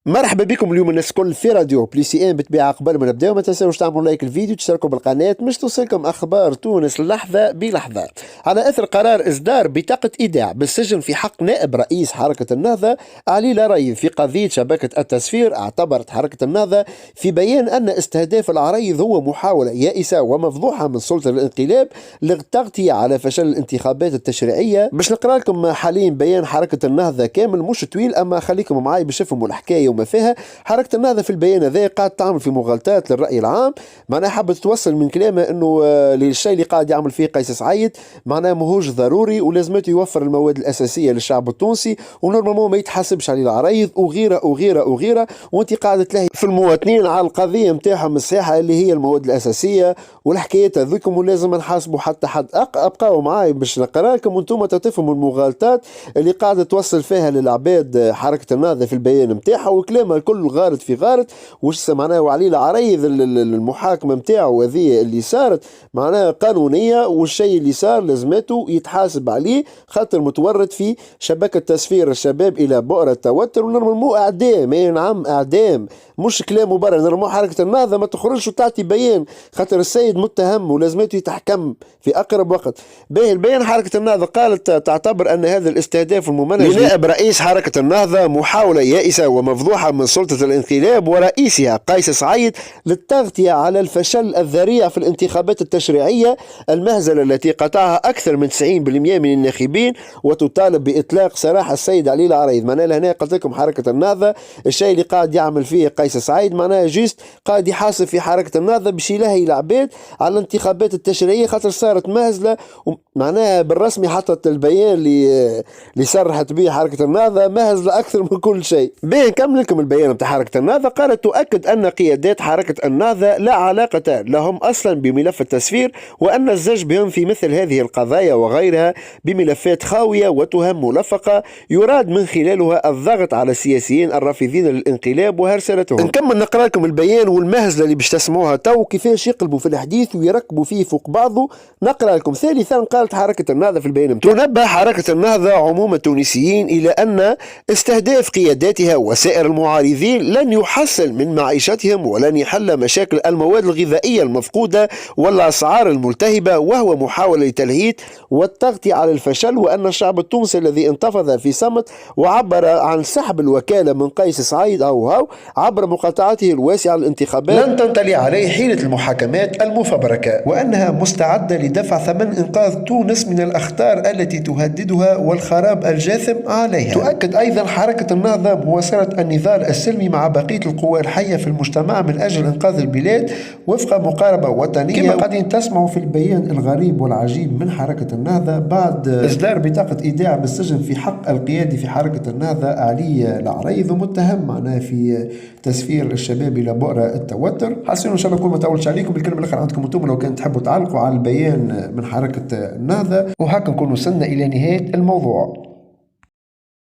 مرحبا بكم اليوم الناس الكل في راديو بلي سي ان. بالطبيعه قبل ما نبداو ما تنساوش تعملوا لايك الفيديو، تشتركوا بالقناه باش توصلكم اخبار تونس لحظه بلحظه. على اثر قرار اصدار بطاقه ايداع بالسجن في حق نائب رئيس حركه النهضه علي لريض في قضيه شبكه التسفير، اعتبرت حركه النهضه في بيان ان استهداف العريض هو محاوله يائسه ومفضوحه من سلطه الانقلاب للتغطيه على فشل الانتخابات التشريعيه. باش نقرا لكم حاليا بيان حركه النهضه كامل، مش طويل اما خليكم معاي باش تفهموا الحكايه وما فيها. حركة النهضة في البيان هذا قاعد تعمل في مغالطات للرأي العام، معناها حابة توصل من كلامه انه الشيء اللي قاعد يعمل فيه قيس سعيد معناها ماهوش ضروري ولازمته يوفر المواد الأساسية للشعب التونسي، ونورمالمون ما يتحاسبش على العرايض وغيره وغيره وغيره، وانت قاعدة تلهي في المواطنين على القضية نتاعهم الصحيحة اللي هي المواد الأساسية والحكايات هذوكم، ولازم نحاسبوا حتى حد. ابقاو معاي باش نقرا لكم وانتم تفهموا المغالطات اللي قاعدة توصل فيها للعباد حركة النهضة في البيان نتاعها، وكلامها الكل غارت في غارت. وش معناها وعلي العريض المحاكمة نتاعو هذه اللي صارت معناها قانونية، والشيء اللي صار لازمته يتحاسب عليه خاطر متورط في شبكة تسفير الشباب إلى بؤرة التوتر، ونورمالمون إعدام. اي نعم إعدام، مش كلام برا. نورمالمون حركة النهضة ما تخرجش وتعطي بيان خاطر السيد متهم ولازمته يتحكم في أقرب وقت. باهي البيان حركة النهضة قالت تعتبر أن هذا الاستهداف الممنهج لنائب رئيس حركة النهضة محاولة يائسة ومفضوحة من سلطة الانقلاب ورئيسها قيس سعيد للتغطية على الفشل الذريع في الانتخابات التشريعية، المهزلة التي قطعها أكثر من 90% من الناخبين، وتطالب بإطلاق سراح السيد علي العريض. معناها لهنا قلت لكم حركة النهضة الشيء اللي قاعد يعمل فيه قيس سعيد معناها جيست قاعد يحاسب في حركة النهضة باش يلهي العباد على الانتخابات التشريعية خاطر صارت مهزلة. معناها بالرسمي حطت البيان اللي صرحت به حركة النهضة مهزلة أكثر من كل شيء. بين نكمل لكم البيان بتاع حركة النهضة. قالت تؤكد أن قيادات حركة النهضة لا علاقة لهم أصلا بملف التسفير، وأن الزج بهم في مثل هذه القضايا وغيرها بملفات خاوية وتهم ملفقة يراد من خلالها الضغط على السياسيين الرافضين للانقلاب وهرسلتهم. نكمل نقرأ لكم البيان والمهزلة اللي باش تسمعوها تو كيفاش يقلبوا في الحديث ويركبوا فيه فوق بعضه. نقرأ لكم ثالثا. قالت حركة النهضة في البيان: تنبه حركة النهضة عموم التونسيين إلى أن استهداف قياداتها وسائر المعارضين لن يحسن من معيشتهم ولن يحل مشاكل المواد الغذائية المفقودة والأسعار الملتهبة، وهو محاولة لتلهيت والتغطية على الفشل، وأن الشعب التونسي الذي انتفض في صمت وعبر عن سحب الوكالة من قيس سعيد أو عبر مقاطعته الواسعة للانتخابات لن تنطلي عليه حيلة المحاكمات المفبركة، وأنها مستعدة لدفع ثمن إنقاذ تونس من الأخطار التي تهددها والخراب الجاثم عليها. تؤكد أيضا حركة النهضة مواصلة النضال السلمي مع بقية القوى الحية في المجتمع من أجل إنقاذ البلاد وفق مقاربة وطنية. كما قاعدين تسمعوا في البيان الغريب والعجيب من حركة النهضة بعد إصدار بطاقة إيداع بالسجن في حق القيادي في حركة النهضة علي العريض، ومتهم معناه في تسفير الشباب إلى بؤرة التوتر. حاسين إن شاء الله نكون ما طولتش عليكم. الكلمة الأخيرة عندكم أنتم لو كان تحبوا تعلقوا على البيان من حركة النهضة، وهكا نكون وصلنا إلى نهاية الموضوع.